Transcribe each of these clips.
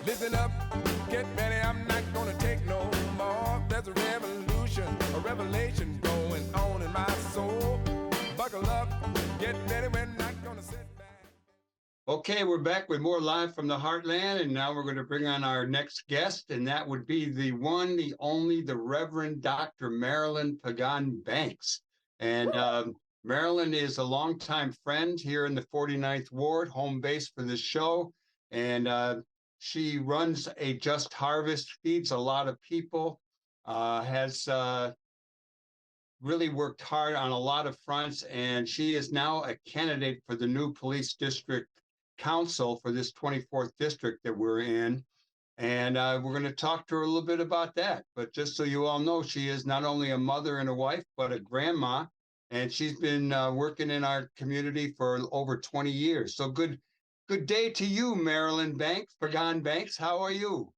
Listen up, get ready, I'm not gonna take no more. There's a revolution, a revelation going on in my soul. Buckle up, get ready, we're not gonna sit back. Okay, we're back with more live from the Heartland, and now we're going to bring on our next guest, and that would be the one, the only, the Reverend Dr. Marilyn Pagan Banks. And Marilyn is a longtime friend here in the 49th Ward, home base for this show, and she runs a Just Harvest, feeds a lot of people, has really worked hard on a lot of fronts, and she is now a candidate for the new police district council for this 24th district that we're in. And we're going to talk to her a little bit about that. But just so you all know, she is not only a mother and a wife, but a grandma. And she's been working in our community for over 20 years. So good day to you, Marilyn Banks, Pagan Banks. How are you?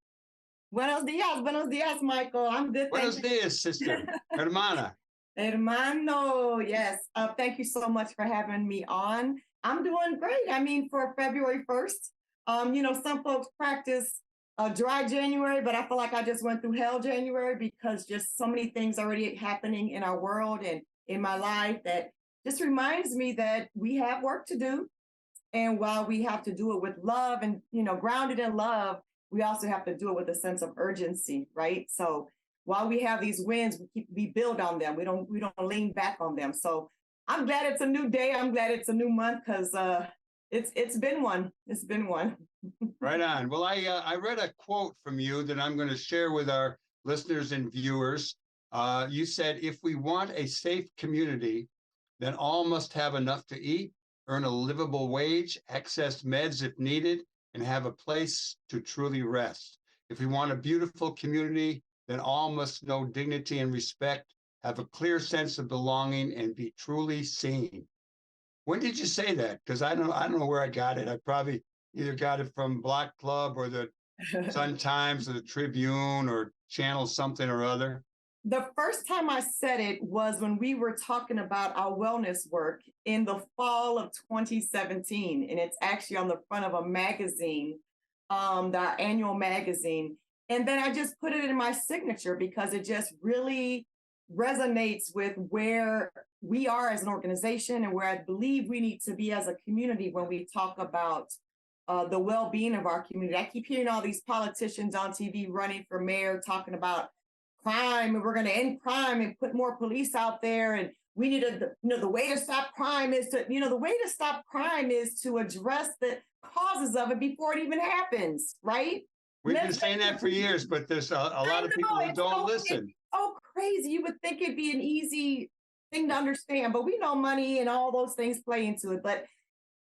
Buenos dias, Michael. I'm good. Buenos dias, sister. Hermana. Hermano, yes. Thank you so much for having me on. I'm doing great. I mean, for February 1st, some folks practice dry January, but I feel like I just went through hell January because just so many things already happening in our world and in my life that just reminds me that we have work to do. And while we have to do it with love and, grounded in love, we also have to do it with a sense of urgency, right? So while we have these wins, we build on them. We don't lean back on them. So I'm glad it's a new day. I'm glad it's a new month because it's been one. It's been one. Right on. Well, I read a quote from you that I'm going to share with our listeners and viewers. You said, if we want a safe community, then all must have enough to eat, earn a livable wage, access meds if needed, and have a place to truly rest. If we want a beautiful community, then all must know dignity and respect, have a clear sense of belonging, and be truly seen. When did you say that? Because I don't know where I got it. I probably either got it from Block Club or the Sun Times or the Tribune or Channel something or other. The first time I said it was when we were talking about our wellness work in the fall of 2017. And it's actually on the front of a magazine, our annual magazine. And then I just put it in my signature because it just really resonates with where we are as an organization and where I believe we need to be as a community when we talk about the well-being of our community. I keep hearing all these politicians on TV running for mayor talking about crime, and we're going to end crime and put more police out there. And we need the way to stop crime is to address the causes of it before it even happens, right? We've been saying that for years, but there's a lot of people who don't listen. It's so crazy. You would think it'd be an easy thing to understand, but we know money and all those things play into it. But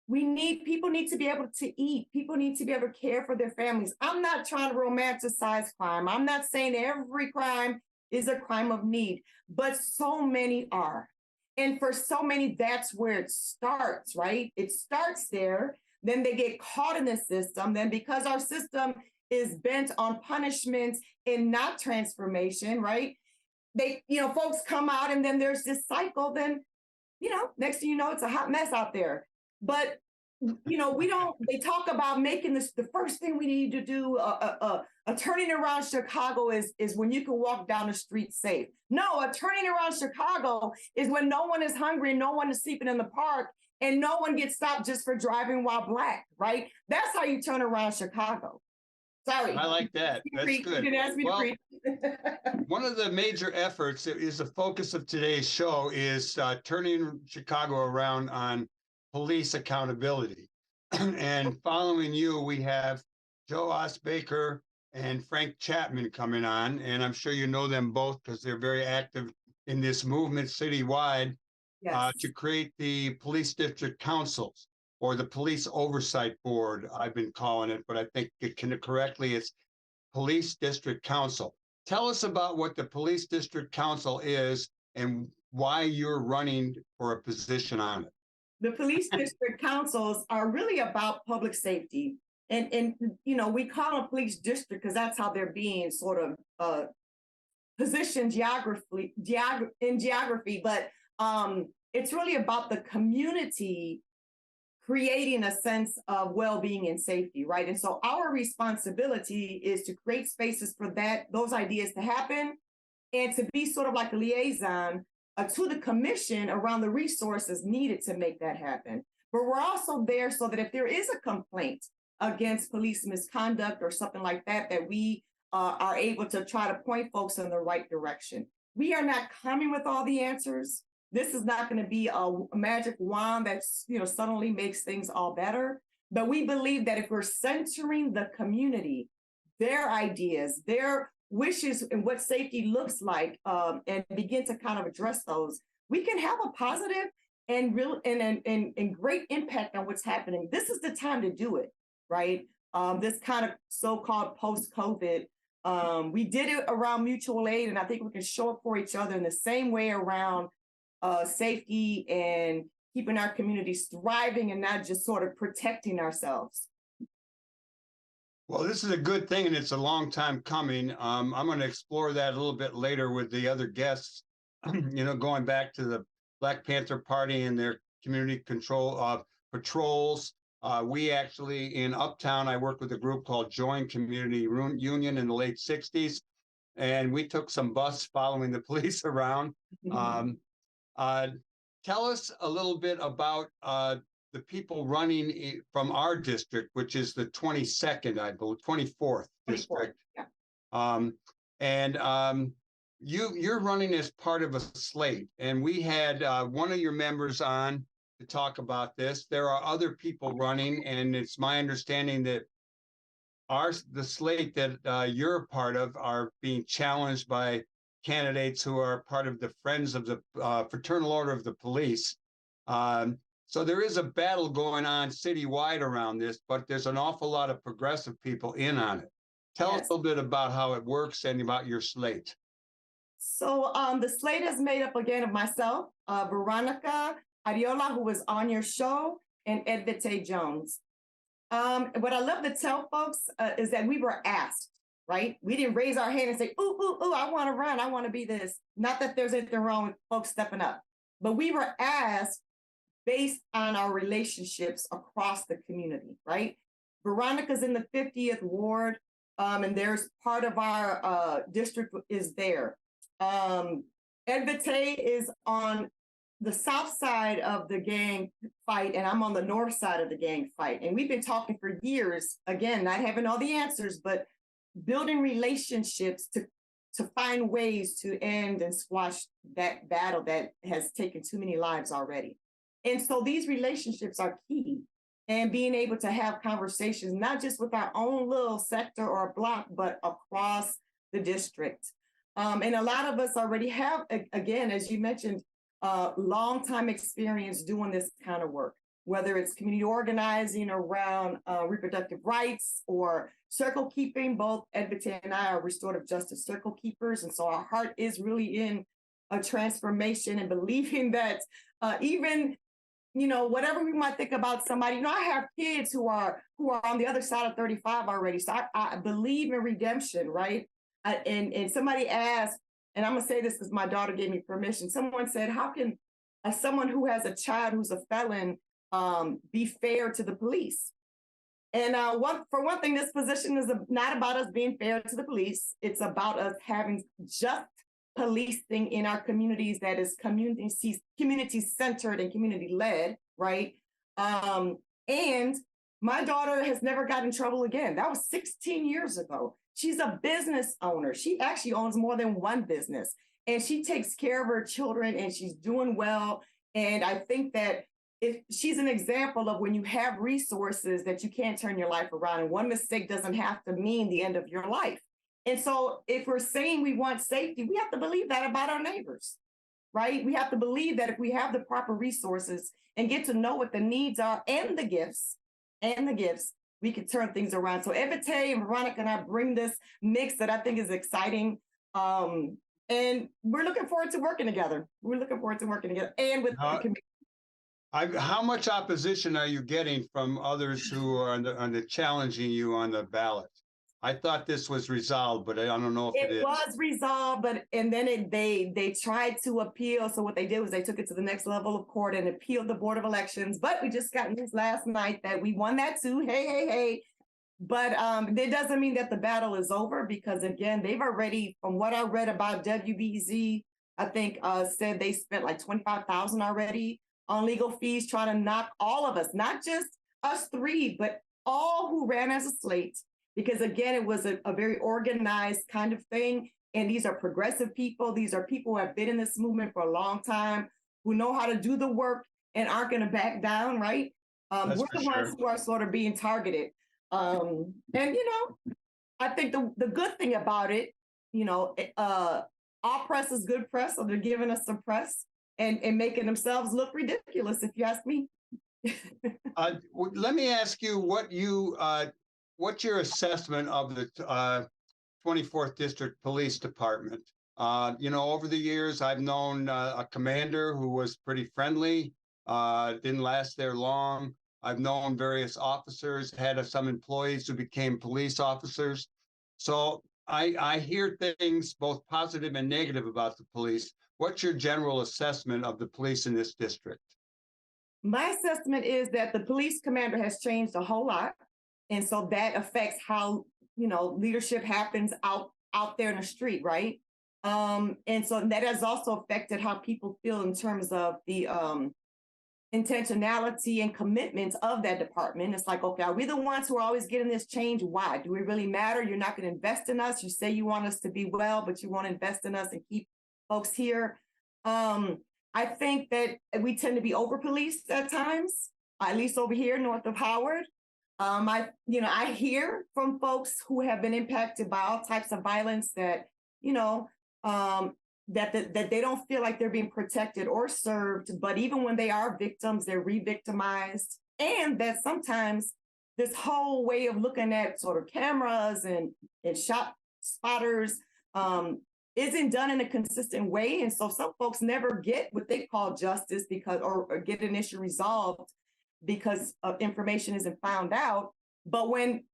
people need to be able to eat. People need to be able to care for their families. I'm not trying to romanticize crime. I'm not saying every crime is a crime of need, but so many are. And for so many, that's where it starts, right? It starts there. Then they get caught in the system. Then because our system is bent on punishment and not transformation, right? Folks come out and then there's this cycle. Then, next thing you know, it's a hot mess out there. But, they talk about making this, the first thing we need to do, a turning around Chicago is when you can walk down the street safe. No, a turning around Chicago is when no one is hungry, no one is sleeping in the park, and no one gets stopped just for driving while Black, right? That's how you turn around Chicago. Sorry. I like that. That's good. You didn't ask me to preach. One of the major efforts that is the focus of today's show is turning Chicago around on police accountability. And following you, we have Joe Osbaker and Frank Chapman coming on. And I'm sure you know them both because they're very active in this movement citywide. Yes. To create the police district councils, or the Police Oversight Board, I've been calling it, but I think it's Police District Council. Tell us about what the Police District Council is and why you're running for a position on it. The Police District Councils are really about public safety. And we call them police district because that's how they're being sort of positioned in geography. But it's really about the community creating a sense of well-being and safety, right? And so our responsibility is to create spaces for those ideas to happen, and to be sort of like a liaison to the commission around the resources needed to make that happen. But we're also there so that if there is a complaint against police misconduct or something like that, that we are able to try to point folks in the right direction. We are not coming with all the answers. This is not going to be a magic wand that suddenly makes things all better. But we believe that if we're centering the community, their ideas, their wishes, and what safety looks like, and begin to kind of address those, we can have a positive and real and great impact on what's happening. This is the time to do it, right? This kind of so-called post-COVID. We did it around mutual aid, and I think we can show up for each other in the same way around safety and keeping our communities thriving and not just sort of protecting ourselves. Well, this is a good thing, and it's a long time coming. I'm going to explore that a little bit later with the other guests. Going back to the Black Panther Party and their community control patrols. We actually, in Uptown, I worked with a group called Join Community Union in the late 60s, and we took some bus following the police around. Tell us a little bit about the people running from our district, which is the 22nd, I believe, 24th district. Yeah. You're running as part of a slate, and we had one of your members on to talk about this. There are other people running, and it's my understanding that the slate that you're a part of are being challenged by candidates who are part of the Friends of the Fraternal Order of the Police. So there is a battle going on citywide around this, but there's an awful lot of progressive people in on it. Tell us a little bit about how it works and about your slate. So the slate is made up again of myself, Veronica Ariola, who was on your show, and Edvite Jones. What I love to tell folks is that we were asked, right? We didn't raise our hand and say, ooh, I want to run. I want to be this. Not that there's anything wrong with folks stepping up, but we were asked based on our relationships across the community, right? Veronica's in the 50th Ward, and there's part of our district is there. Edvite is on the south side of the gang fight, and I'm on the north side of the gang fight. And we've been talking for years, again, not having all the answers, but building relationships to find ways to end and squash that battle that has taken too many lives already. And so these relationships are key, and being able to have conversations, not just with our own little sector or block, but across the district. And a lot of us already have, again, as you mentioned, long time experience doing this kind of work, whether it's community organizing around reproductive rights or circle keeping. Both Edvite and I are restorative justice circle keepers. And so our heart is really in a transformation and believing that even, whatever we might think about somebody, I have kids who are on the other side of 35 already. So I believe in redemption, right? And somebody asked, and I'm going to say this because my daughter gave me permission. Someone said, how can someone who has a child who's a felon be fair to the police? And for one thing, this position is not about us being fair to the police. It's about us having just policing in our communities that is community-centered and community-led, right? And my daughter has never gotten in trouble again. That was 16 years ago. She's a business owner. She actually owns more than one business, and she takes care of her children, and she's doing well. And I think that she's an example of when you have resources that you can't turn your life around, and one mistake doesn't have to mean the end of your life. And so if we're saying we want safety, we have to believe that about our neighbors, right? We have to believe that if we have the proper resources and get to know what the needs are and the gifts, we can turn things around. So Edvite and Veronica and I bring this mix that I think is exciting. And we're looking forward to working together. And with the community. How much opposition are you getting from others who are on the challenging you on the ballot? I thought this was resolved, but I don't know if it It is. was resolved, but and then they tried to appeal. So what they did was they took it to the next level of court and appealed the Board of Elections. But we just got news last night that we won that too. Hey, hey, hey. But that doesn't mean that the battle is over, because again, they've already, from what I read about WBZ, I think said they spent like 25,000 already on legal fees trying to knock all of us, not just us three, but all who ran as a slate. Because again, it was a very organized kind of thing. And these are progressive people. These are people who have been in this movement for a long time, who know how to do the work and aren't going to back down, right? We're the ones who are sort of being targeted. And, I think the good thing about it, our press is good press, so they're giving us some press and making themselves look ridiculous, if you ask me. Let me ask you what's your assessment of the 24th District Police Department? Over the years, I've known a commander who was pretty friendly, didn't last there long. I've known various officers, had some employees who became police officers. So I hear things both positive and negative about the police. What's your general assessment of the police in this district? My assessment is that the police commander has changed a whole lot. And so that affects how, leadership happens out there in the street, right? And so that has also affected how people feel in terms of the intentionality and commitment of that department. It's like, okay, are we the ones who are always getting this change? Why? Do we really matter? You're not going to invest in us. You say you want us to be well, but you won't invest in us and keep folks here. I think that we tend to be over-policed at times, at least over here north of Howard. I hear from folks who have been impacted by all types of violence that, that they don't feel like they're being protected or served, but even when they are victims, they're re-victimized. And that sometimes this whole way of looking at sort of cameras and shot spotters isn't done in a consistent way. And so some folks never get what they call justice or get an issue resolved because of information isn't found out. But when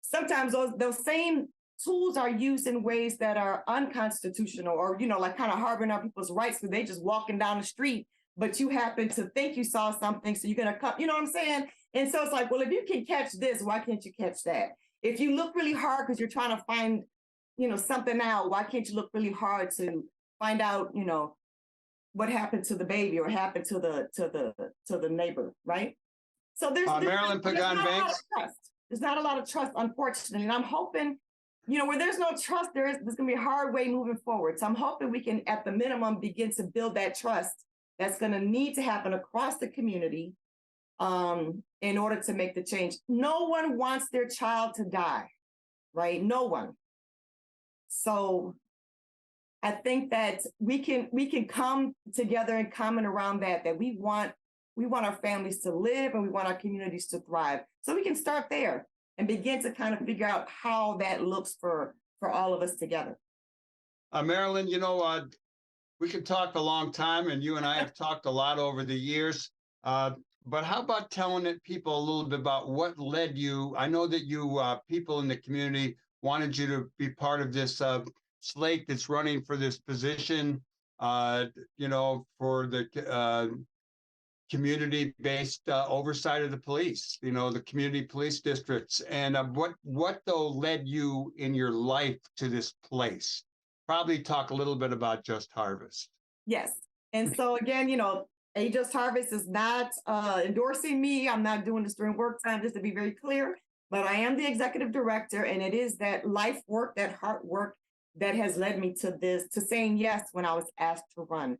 sometimes those same tools are used in ways that are unconstitutional or, like kind of harboring on people's rights because they just walking down the street, but you happen to think you saw something. So you're going to come, you know what I'm saying? And so it's like, well, if you can catch this, why can't you catch that? If you look really hard because you're trying to find, something out, why can't you look really hard to find out, what happened to the baby or happened to the neighbor, right? So there's Marilyn Pagan Banks. There's not a lot of trust, unfortunately. And I'm hoping, where there's no trust, there's going to be a hard way moving forward. So I'm hoping we can, at the minimum, begin to build that trust that's going to need to happen across the community in order to make the change. No one wants their child to die, right? No one. So I think that we can come together and comment around that we want our families to live and we want our communities to thrive. So we can start there and begin to kind of figure out how that looks for all of us together. Marilyn, we could talk a long time, and you and I have talked a lot over the years. But how about telling people a little bit about what led you? I know that you people in the community wanted you to be part of this slate that's running for this position, for the community-based oversight of the police, the community police districts. And what though led you in your life to this place? Probably talk a little bit about Just Harvest. Yes. And so again, A Just Harvest is not endorsing me. I'm not doing this during work time, just to be very clear. But I am the executive director, and it is that life work, that heart work that has led me to saying yes when I was asked to run.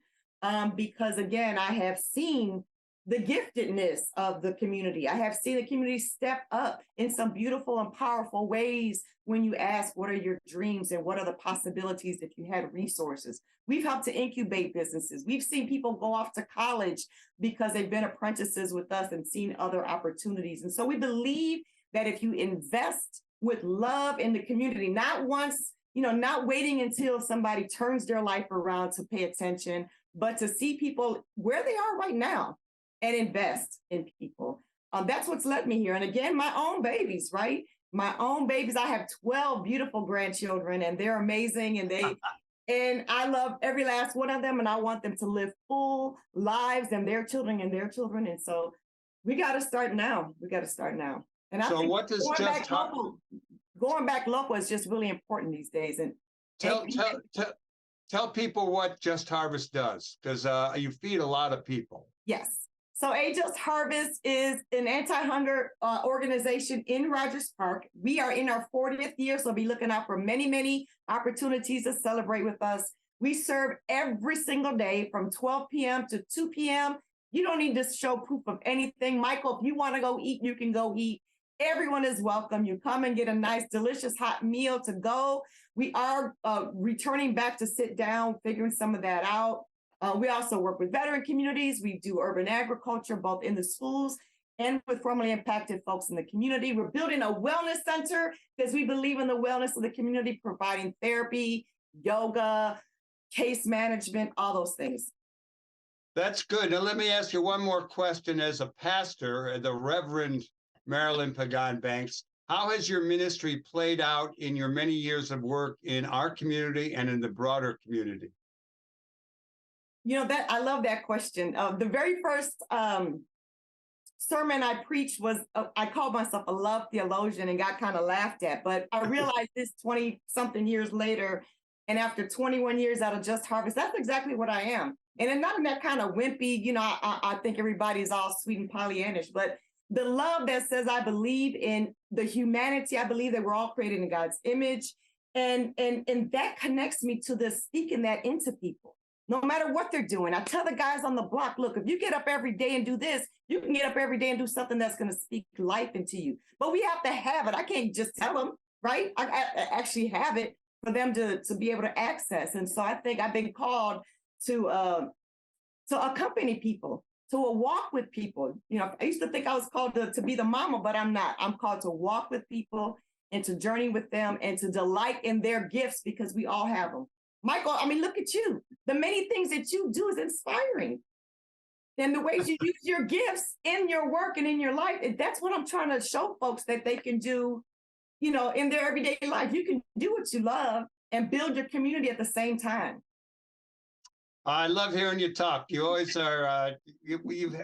Because again, I have seen the giftedness of the community. I have seen the community step up in some beautiful and powerful ways when you ask, what are your dreams and what are the possibilities if you had resources? We've helped to incubate businesses. We've seen people go off to college because they've been apprentices with us and seen other opportunities. And so we believe that if you invest with love in the community, not once, not waiting until somebody turns their life around to pay attention, but to see people where they are right now and invest in people. That's what's led me here. And again, my own babies, right? my own babies. I have 12 beautiful grandchildren, and they're amazing. And I love every last one of them, and I want them to live full lives, and their children and their children. And so we got to start now. We got to start now. And I So think what does going back local is just really important these days. And tell people what Just Harvest does, because you feed a lot of people. Yes. So A Just Harvest is an anti-hunger organization in Rogers Park. We are in our 40th year, so be looking out for many, many opportunities to celebrate with us. We serve every single day from 12 p.m. to 2 p.m. You don't need to show proof of anything. Michael, if you want to go eat, you can go eat. Everyone is welcome. You come and get a nice, delicious, hot meal to go. We are returning back to sit down, figuring some of that out. We also work with veteran communities. We do urban agriculture, both in the schools and with formerly impacted folks in the community. We're building a wellness center because we believe in the wellness of the community, providing therapy, yoga, case management, all those things. That's good. Now, let me ask you one more question. As a pastor, the Reverend Marilyn Pagan Banks, how has your ministry played out in your many years of work in our community and in the broader community? You know, that I love that question. The very first sermon I preached was, I called myself a love theologian and got kind of laughed at, but I realized this 20-something years later, and after 21 years out of Just Harvest, that's exactly what I am. And not in that kind of wimpy, you know, I think everybody's all sweet and Pollyannish, but the love that says I believe in the humanity, I believe that we're all created in God's image. And that connects me to the speaking that into people. No matter what they're doing, I tell the guys on the block, look, if you get up every day and do this, you can get up every day and do something that's going to speak life into you. But we have to have it. I can't just tell them, right? I actually have it for them to be able to access. And so I think I've been called to accompany people, to walk with people. You know, I used to think I was called to be the mama, but I'm not. I'm called to walk with people and to journey with them and to delight in their gifts, because we all have them. Michael, I mean, look at you. The many things that you do is inspiring. And the ways you use your gifts in your work and in your life, that's what I'm trying to show folks, that they can do, you know, in their everyday life. You can do what you love and build your community at the same time. I love hearing you talk. You always are.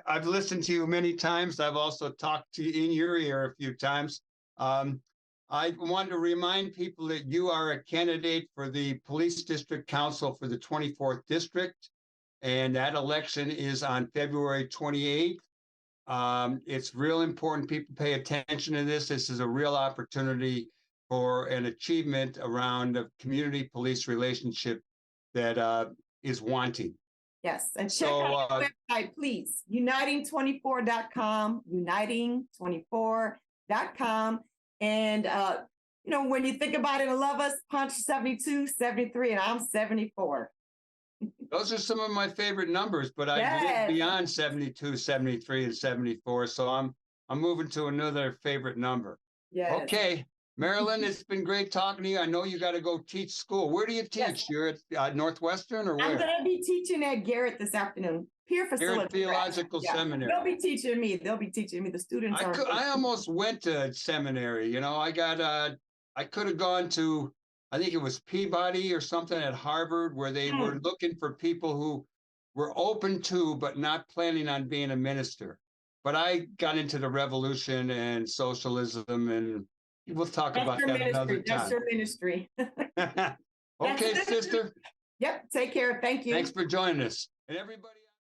I've listened to you many times. I've also talked to you in your ear a few times. I want to remind people that you are a candidate for the Police District Council for the 24th District, and that election is on February 28th. It's real important people pay attention to this. This is a real opportunity for an achievement around a community police relationship that is wanting. Yes, and check out the website, please. Uniting24.com, Uniting24.com. And, you know, when you think about it and love us, Punch 72, 73, and I'm 74. Those are some of my favorite numbers, but I live beyond 72, 73, and 74. So I'm moving to another favorite number. Yes. Okay, Marilyn, it's been great talking to you. I know you got to go teach school. Where do you teach? Yes. You're at Northwestern or where? I'm going to be teaching at Garrett this afternood. Peer facility. Garrett Theological Seminary. They'll be teaching me. The students. I almost went to seminary. You know, I could have gone to, I think it was Peabody or something at Harvard, where they were looking for people who were open to, but not planning on being a minister. But I got into the revolution and socialism, and we'll talk about that another time. That's your ministry. Okay, sister. Yep. Take care. Thank you. Thanks for joining us. And everybody.